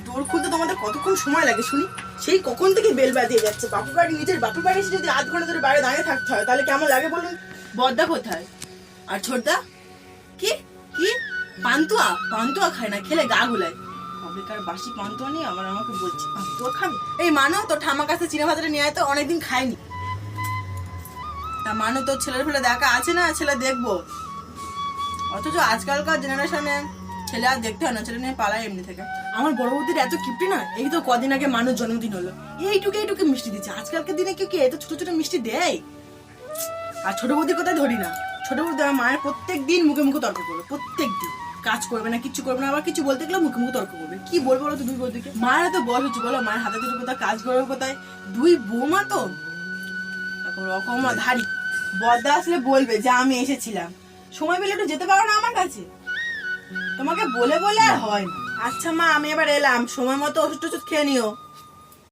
ডোর খুলতে তোমাদের কতক্ষণ সময় লাগে শুনি? সেই কখন থেকে বেল বাজিয়ে যাচ্ছে। বাপু বাড়ি, নিজের বাপু বাড়ি এসে যদি আধ ঘন্টা ধরে বাইরে দাঁড়িয়ে থাকতে হয় তাহলে কেমন লাগে বলুন? বদ্দা কোথায়? আর ছোটদা? কি কি পান্তুয়া? পান্তুয়া খায় না, খেলে গা গুলায়। কবেকার বাসি পান্তুয়া নিয়ে আমাকে বলছে পান্তুয়া খাবে। এই মানো, তো ঠাম্মার কাছে চিনা ভাজাটা নিয়ে আয় তো, অনেকদিন খাইনি। তা মানো, তোর ছেলের ফেলে দেখা আছে না? ছেলে দেখবো। অথচ আজকালকার জেনারেশনে ছেলে আর দেখতে হয় না, ছেলে নিয়ে পালায় এমনি থেকে। আমার বড় বৌদির এত কিপটি না, এই তো কদিন আগে মানুষ জন্মদিন হলো, এইটুকু মিষ্টি দিচ্ছে। আজকালকার দিনে কেউ কি এত ছোট ছোট মিষ্টি দেয়? আর ছোট বৌদির কথাই ধরি না, ছোট বৌদি আমার মায়ের প্রত্যেক দিন মুখে মুখে তর্ক করবে, প্রত্যেক দিন। কাজ করবে না, কিচ্ছু করবে না, আবার কিছু বলতে গেলে মুখে মুখে তর্ক করবে। কি বলবো বলো তো দুই বৌদিকে? মায়ের তো বয়স হচ্ছে বলো, মায়ের হাতে দুটো কোথায় কাজ করবে কোথায়? দুই বৌমা তো রকম ধারি। বদ্দা আসলে বলবে যে আমি এসেছিলাম, সময় পেলে একটু যেতে পারো না আমার কাছে? তোমাকে বলে বলে আর হয় না। আচ্ছা মা, আমি এবার এলাম, সময় মতো ওষুধ টষুধ খেয়ে নিও।